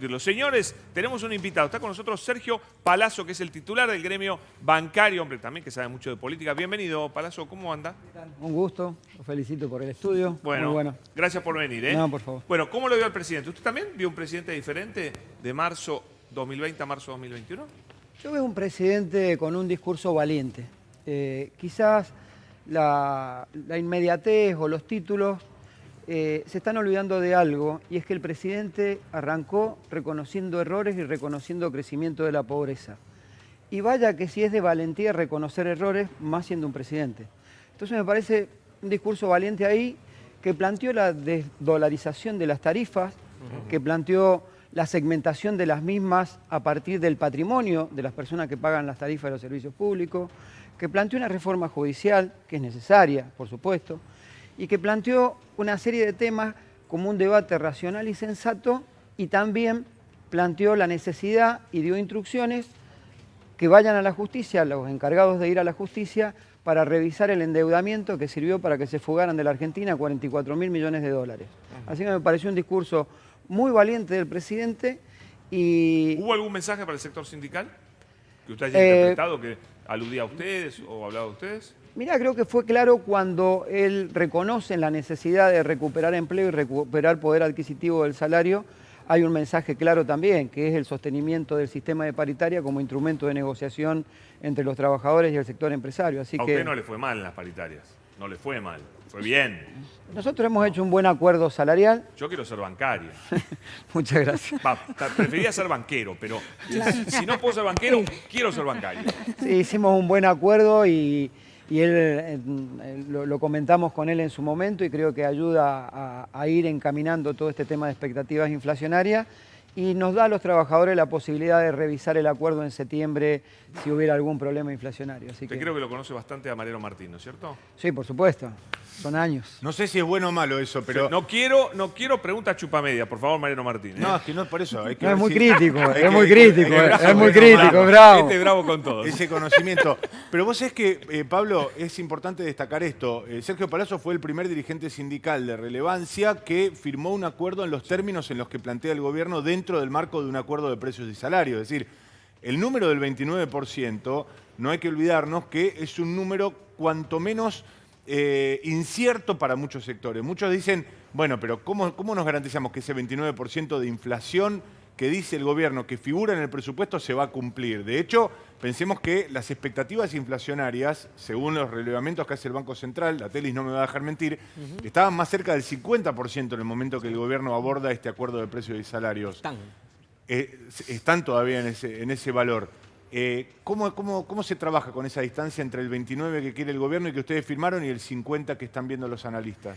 Los señores, tenemos un invitado. Está con nosotros Sergio Palazzo, que es el titular del gremio bancario, hombre también que sabe mucho de política. Bienvenido, Palazzo, ¿cómo anda? Un gusto, lo felicito por el estudio. Bueno, muy bueno. Gracias por venir, ¿eh? No, por favor. Bueno, ¿cómo lo vio al presidente? ¿Usted también vio un presidente diferente de marzo 2020 a marzo 2021? Yo veo un presidente con un discurso valiente. Quizás la inmediatez o los títulos se están olvidando de algo, y es que el presidente arrancó reconociendo errores y reconociendo crecimiento de la pobreza. Y vaya que si es de valentía reconocer errores, más siendo un presidente. Entonces me parece un discurso valiente ahí, que planteó la desdolarización de las tarifas, que planteó la segmentación de las mismas a partir del patrimonio de las personas que pagan las tarifas de los servicios públicos, que planteó una reforma judicial, que es necesaria, por supuesto, y que planteó una serie de temas como un debate racional y sensato, y también planteó la necesidad y dio instrucciones que vayan a la justicia, los encargados de ir a la justicia, para revisar el endeudamiento que sirvió para que se fugaran de la Argentina 44.000 millones de dólares. Así que me pareció un discurso muy valiente del presidente. Y ¿hubo algún mensaje para el sector sindical que usted haya interpretado, que aludía a ustedes o hablaba de ustedes? Mirá, creo que fue claro cuando él reconoce la necesidad de recuperar empleo y recuperar poder adquisitivo del salario. Hay un mensaje claro también, que es el sostenimiento del sistema de paritaria como instrumento de negociación entre los trabajadores y el sector empresario. Así A que usted no le fue mal en las paritarias, no le fue mal, fue bien. nosotros hemos hecho un buen acuerdo salarial. Yo quiero ser bancario. Muchas gracias. Preferiría ser banquero, pero si no puedo ser banquero, quiero ser bancario. Sí, hicimos un buen acuerdo y él, lo comentamos con él en su momento, y creo que ayuda a ir encaminando todo este tema de expectativas inflacionarias, y nos da a los trabajadores la posibilidad de revisar el acuerdo en septiembre si hubiera algún problema inflacionario. Así Usted creo que lo conoce bastante a Mariano Martín, ¿no es cierto? Sí, por supuesto. Son años. No sé si es bueno o malo eso, pero... No quiero preguntas chupamedia, por favor, Mariano Martín. No, es que no es por eso. Hay que No, es ver muy si- crítico, hay es que- muy hay que- crítico, hay que ver si es muy bueno o crítico, malo. bravo. Este es bravo con todos. Ese conocimiento. Pero vos sabés que, Pablo, es importante destacar esto. Sergio Palazzo fue el primer dirigente sindical de relevancia que firmó un acuerdo en los términos en los que plantea el gobierno dentro del marco de un acuerdo de precios y salarios. Es decir, el número del 29%, no hay que olvidarnos que es un número cuanto menos incierto para muchos sectores. Muchos dicen, bueno, pero ¿cómo nos garantizamos que ese 29% de inflación que dice el gobierno que figura en el presupuesto se va a cumplir? De hecho, pensemos que las expectativas inflacionarias, según los relevamientos que hace el Banco Central, la Telis no me va a dejar mentir, estaban más cerca del 50% en el momento que el gobierno aborda este acuerdo de precios y salarios. Están todavía en ese valor. ¿Cómo se trabaja con esa distancia entre el 29 que quiere el gobierno y que ustedes firmaron y el 50 que están viendo los analistas?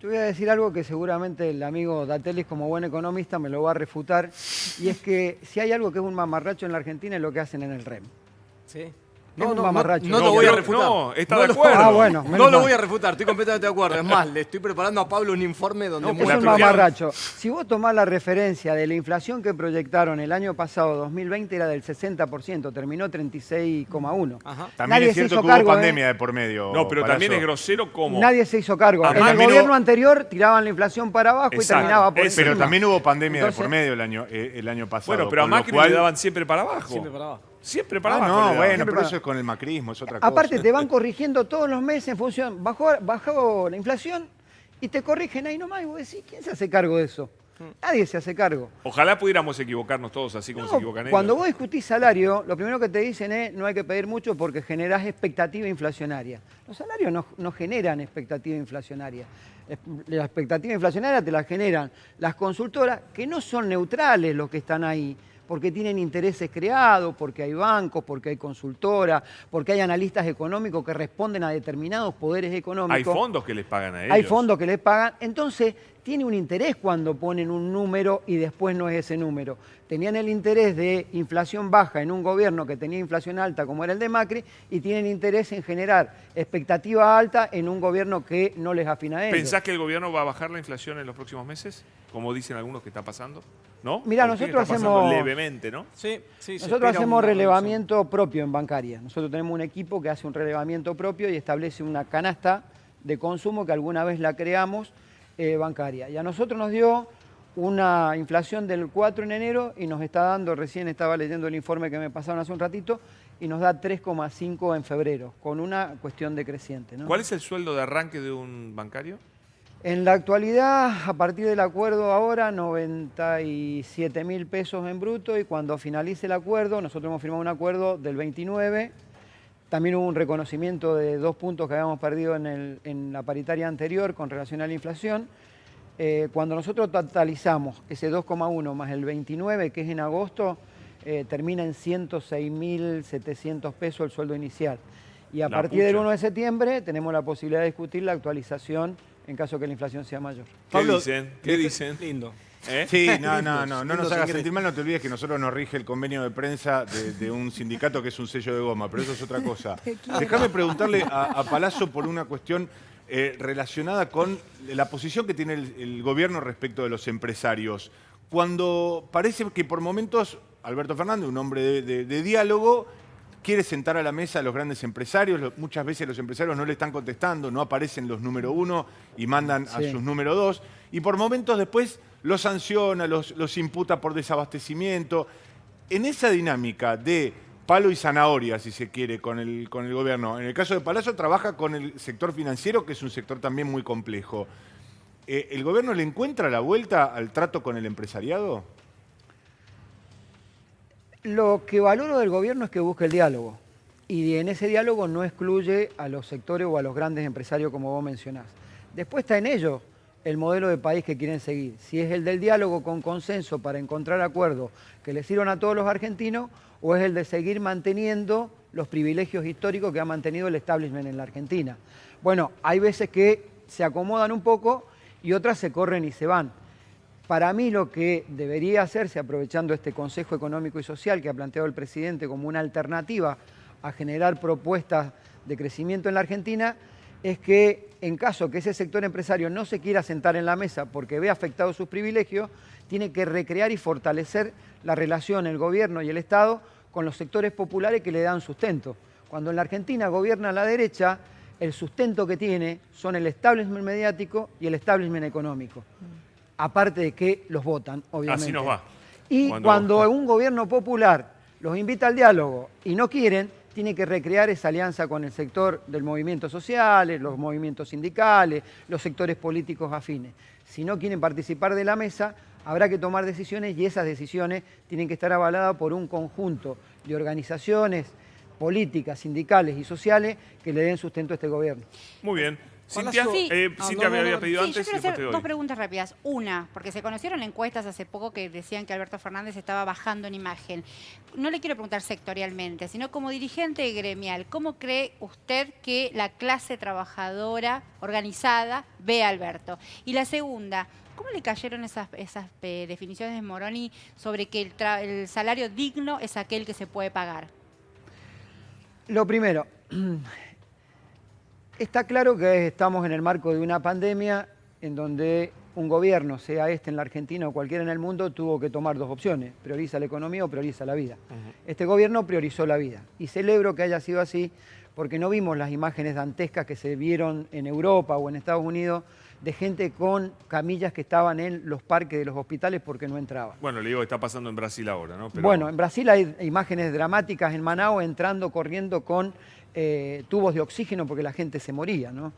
Yo voy a decir algo que seguramente el amigo Datelis, como buen economista, me lo va a refutar, y es que si hay algo que es un mamarracho en la Argentina es lo que hacen en el REM. Sí. Es un mamarracho. No lo voy a pero- refutar. no, está No de lo- acuerdo. Ah, bueno. No menos lo mal. voy a refutar, estoy completamente de acuerdo. Es más, le estoy preparando a Pablo un informe donde Es muestra- un mamarracho. Si vos tomás la referencia de la inflación que proyectaron el año pasado, 2020, era del 60%, terminó 36,1%. Ajá. También Nadie es se cierto hizo que hubo cargo, pandemia de por medio. No, pero también es Palazzo. grosero como... Nadie se hizo cargo. Además, En el menos- gobierno anterior tiraban la inflación para abajo y Exacto. terminaba por Pero Pero encima. también hubo pandemia Entonces, de por medio el año pasado. Bueno, pero a con lo Macri cual- le daban siempre para abajo. Siempre para abajo. Siempre para Ah, abajo. no, le daban. bueno, Siempre pero para- eso es con el macrismo, es otra cosa. Aparte te van corrigiendo todos los meses en función, bajó la inflación y te corrigen ahí nomás, y vos decís, ¿quién se hace cargo de eso? Nadie se hace cargo. Ojalá pudiéramos equivocarnos todos así como se No, equivocan cuando ellos. vos discutís salario, lo primero que te dicen es no hay que pedir mucho porque generás expectativa inflacionaria. Los salarios no generan expectativa inflacionaria. La expectativa inflacionaria te la generan las consultoras, que no son neutrales los que están ahí, porque tienen intereses creados, porque hay bancos, porque hay consultoras, porque hay analistas económicos que responden a determinados poderes económicos. Hay fondos que les pagan a ellos. Hay fondos que les pagan. Entonces, tiene un interés cuando ponen un número y después no es ese número. Tenían el interés de inflación baja en un gobierno que tenía inflación alta como era el de Macri, y tienen interés en generar expectativa alta en un gobierno que no les afina a ellos. ¿Pensás que el gobierno va a bajar la inflación en los próximos meses? Como dicen algunos que está pasando. ¿No? Mirá, ¿Por qué nosotros está pasando hacemos- levemente, ¿no? Sí, sí, se Nosotros espera hacemos una relevamiento propio en bancaria. Nosotros tenemos un equipo que hace un relevamiento propio y establece una canasta de consumo que alguna vez la creamos bancaria. Y a nosotros nos dio una inflación del 4 en enero y nos está dando, recién estaba leyendo el informe que me pasaron hace un ratito, y nos da 3,5 en febrero, con una cuestión decreciente, ¿no? ¿Cuál es el sueldo de arranque de un bancario? En la actualidad, a partir del acuerdo ahora, 97.000 pesos en bruto, y cuando finalice el acuerdo, nosotros hemos firmado un acuerdo del 29, también hubo un reconocimiento de 2 puntos que habíamos perdido en la paritaria anterior con relación a la inflación. Cuando nosotros totalizamos ese 2,1 más el 29, que es en agosto, termina en 106.700 pesos el sueldo inicial. Y a partir del 1 de septiembre tenemos la posibilidad de discutir la actualización en caso que la inflación sea mayor. ¿Qué Pablo, dicen? ¿Qué dicen? Lindo. ¿Eh? Sí, no nos lindos hagas ingresos. sentir mal, no te olvides que nosotros nos rige el convenio de prensa de un sindicato que es un sello de goma, pero eso es otra cosa. Déjame preguntarle a Palazzo por una cuestión relacionada con la posición que tiene el gobierno respecto de los empresarios. Cuando parece que por momentos Alberto Fernández, un hombre de diálogo, quiere sentar a la mesa a los grandes empresarios, muchas veces los empresarios no le están contestando, no aparecen los número 1 y mandan a sus número 2, y por momentos después los sanciona, los imputa por desabastecimiento. En esa dinámica de palo y zanahoria, si se quiere, con el gobierno, en el caso de Palazzo trabaja con el sector financiero, que es un sector también muy complejo. ¿El gobierno le encuentra la vuelta al trato con el empresariado? Lo que valoro del gobierno es que busque el diálogo, y en ese diálogo no excluye a los sectores o a los grandes empresarios como vos mencionás. Después está en ellos el modelo de país que quieren seguir. Si es el del diálogo con consenso para encontrar acuerdos que les sirvan a todos los argentinos, o es el de seguir manteniendo los privilegios históricos que ha mantenido el establishment en la Argentina. Bueno, hay veces que se acomodan un poco y otras se corren y se van. Para mí lo que debería hacerse, aprovechando este Consejo Económico y Social que ha planteado el presidente como una alternativa a generar propuestas de crecimiento en la Argentina, es que en caso que ese sector empresario no se quiera sentar en la mesa porque ve afectados sus privilegios, tiene que recrear y fortalecer la relación el gobierno y el Estado con los sectores populares que le dan sustento. Cuando en la Argentina gobierna la derecha, el sustento que tiene son el establishment mediático y el establishment económico. Aparte de que los votan, obviamente. Así nos va. Y cuando un gobierno popular los invita al diálogo y no quieren, tiene que recrear esa alianza con el sector del movimiento social, los movimientos sindicales, los sectores políticos afines. Si no quieren participar de la mesa, habrá que tomar decisiones, y esas decisiones tienen que estar avaladas por un conjunto de organizaciones políticas, sindicales y sociales que le den sustento a este gobierno. Muy bien. Cintia, Sí. Cintia me había pedido Sí, antes yo y quiero después te hacer doy. dos preguntas rápidas. Una, porque se conocieron encuestas hace poco que decían que Alberto Fernández estaba bajando en imagen. No le quiero preguntar sectorialmente, sino como dirigente gremial. ¿Cómo cree usted que la clase trabajadora organizada ve a Alberto? Y la segunda, ¿cómo le cayeron esas definiciones de Moroni sobre que el salario digno es aquel que se puede pagar? Lo primero, está claro que estamos en el marco de una pandemia en donde un gobierno, sea este en la Argentina o cualquiera en el mundo, tuvo que tomar dos opciones: prioriza la economía o prioriza la vida. Este gobierno priorizó la vida, y celebro que haya sido así, porque no vimos las imágenes dantescas que se vieron en Europa o en Estados Unidos de gente con camillas que estaban en los parques de los hospitales porque no entraban. Bueno, le digo que está pasando en Brasil ahora, ¿no? Pero... Bueno, en Brasil hay imágenes dramáticas en Manaus entrando, corriendo con tubos de oxígeno porque la gente se moría, ¿no?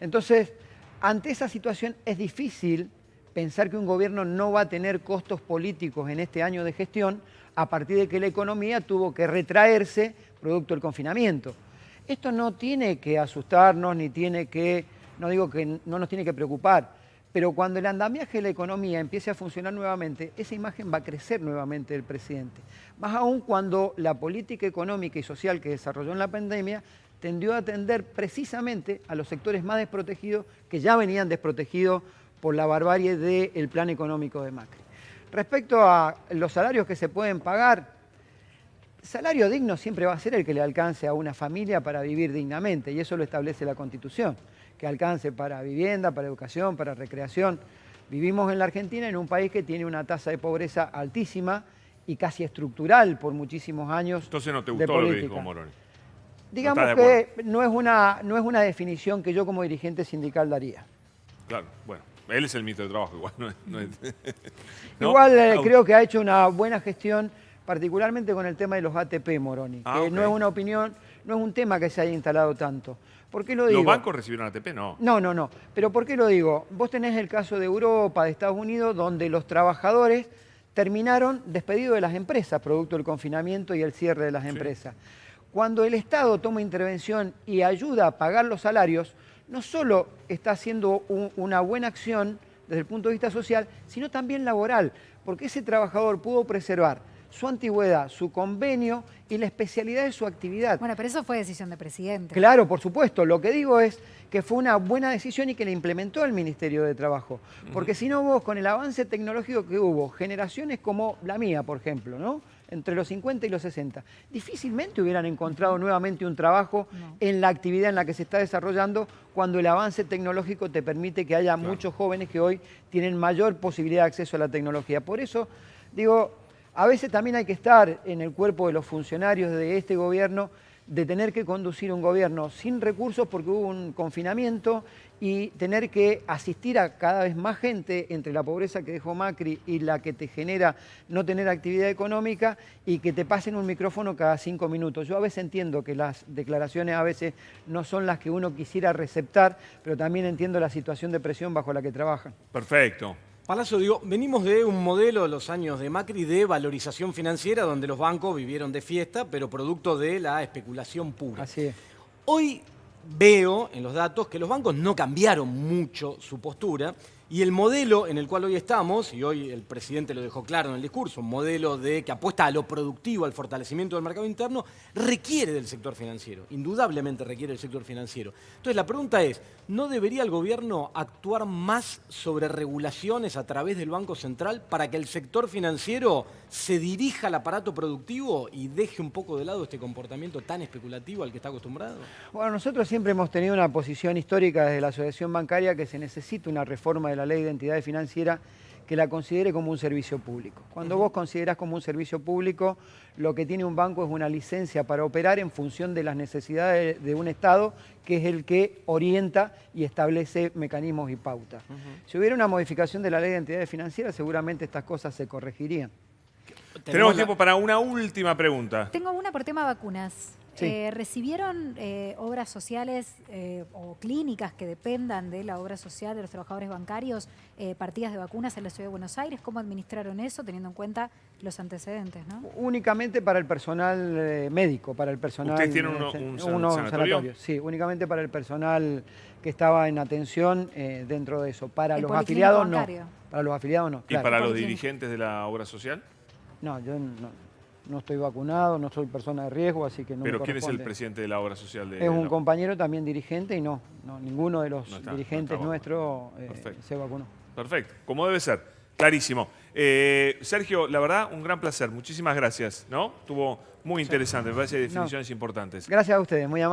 Entonces, ante esa situación es difícil pensar que un gobierno no va a tener costos políticos en este año de gestión a partir de que la economía tuvo que retraerse producto del confinamiento. Esto no tiene que asustarnos, ni tiene que, no digo que no nos tiene que preocupar, pero cuando el andamiaje de la economía empiece a funcionar nuevamente, esa imagen va a crecer nuevamente del presidente. Más aún cuando la política económica y social que desarrolló en la pandemia tendió a atender precisamente a los sectores más desprotegidos, que ya venían desprotegidos por la barbarie del plan económico de Macri. Respecto a los salarios que se pueden pagar, salario digno siempre va a ser el que le alcance a una familia para vivir dignamente, y eso lo establece la Constitución, que alcance para vivienda, para educación, para recreación. Vivimos en la Argentina en un país que tiene una tasa de pobreza altísima y casi estructural por muchísimos años. Entonces no te de gustó lo que política. dijo Moroni. Digamos ¿No estás de que no es una definición que yo como dirigente sindical daría. Claro, bueno. Él es el ministro de Trabajo, igual. ¿No? Igual Ah, creo que ha hecho una buena gestión, particularmente con el tema de los ATP, Moroni. Ah, que ok. no es una opinión, no es un tema que se haya instalado tanto. ¿Por qué lo digo? ¿Los bancos recibieron ATP? No. No. Pero ¿por qué lo digo? Vos tenés el caso de Europa, de Estados Unidos, donde los trabajadores terminaron despedidos de las empresas, producto del confinamiento y el cierre de las empresas. Cuando el Estado toma intervención y ayuda a pagar los salarios, no solo está haciendo una buena acción desde el punto de vista social, sino también laboral, porque ese trabajador pudo preservar su antigüedad, su convenio y la especialidad de su actividad. Bueno, pero eso fue decisión de presidente. Claro, por supuesto. Lo que digo es que fue una buena decisión y que la implementó el Ministerio de Trabajo. Porque si no, vos, con el avance tecnológico que hubo, generaciones como la mía, por ejemplo, ¿no? Entre los 50 y los 60, difícilmente hubieran encontrado nuevamente un trabajo en la actividad en la que se está desarrollando cuando el avance tecnológico te permite que haya muchos jóvenes que hoy tienen mayor posibilidad de acceso a la tecnología. Por eso, digo, a veces también hay que estar en el cuerpo de los funcionarios de este gobierno, de tener que conducir un gobierno sin recursos porque hubo un confinamiento y tener que asistir a cada vez más gente entre la pobreza que dejó Macri y la que te genera no tener actividad económica y que te pasen un micrófono cada 5 minutos. Yo a veces entiendo que las declaraciones a veces no son las que uno quisiera receptar, pero también entiendo la situación de presión bajo la que trabajan. Perfecto. Palazzo, digo, venimos de un modelo de los años de Macri de valorización financiera donde los bancos vivieron de fiesta, pero producto de la especulación pura. Así es. Hoy veo en los datos que los bancos no cambiaron mucho su postura y el modelo en el cual hoy estamos, y hoy el presidente lo dejó claro en el discurso, un modelo que apuesta a lo productivo, al fortalecimiento del mercado interno, requiere del sector financiero, indudablemente requiere del sector financiero. Entonces la pregunta es, ¿no debería el gobierno actuar más sobre regulaciones a través del Banco Central para que el sector financiero se dirija al aparato productivo y deje un poco de lado este comportamiento tan especulativo al que está acostumbrado? Bueno, nosotros siempre hemos tenido una posición histórica desde la Asociación Bancaria que se necesita una reforma de la Ley de Entidades Financieras que la considere como un servicio público. Cuando vos considerás como un servicio público, lo que tiene un banco es una licencia para operar en función de las necesidades de un Estado, que es el que orienta y establece mecanismos y pautas. Si hubiera una modificación de la Ley de Entidades Financieras, seguramente estas cosas se corregirían. Tenemos tiempo para una última pregunta. Tengo una por tema vacunas. Sí. ¿Recibieron obras sociales o clínicas que dependan de la obra social de los trabajadores bancarios partidas de vacunas en la Ciudad de Buenos Aires? ¿Cómo administraron eso teniendo en cuenta los antecedentes, ¿no? Únicamente para el personal médico, para el personal... ¿Ustedes tienen un sanatorio? Sí, únicamente para el personal que estaba en atención dentro de eso. Para ¿El los policlínico afiliados bancario? no. Para los afiliados no, ¿Y claro. para los Policlínico. dirigentes de la obra social? No, yo no estoy vacunado, no soy persona de riesgo, así que no ¿Pero me quién es el corresponde. presidente de la obra social? Es un compañero también dirigente y no, ninguno de los No está dirigentes vacunado. nuestros Perfecto. se vacunó. Perfecto, como debe ser. Clarísimo. Sergio, la verdad, un gran placer. Muchísimas gracias, ¿no? Estuvo muy interesante, me parece definiciones importantes. Gracias a ustedes, muy amables.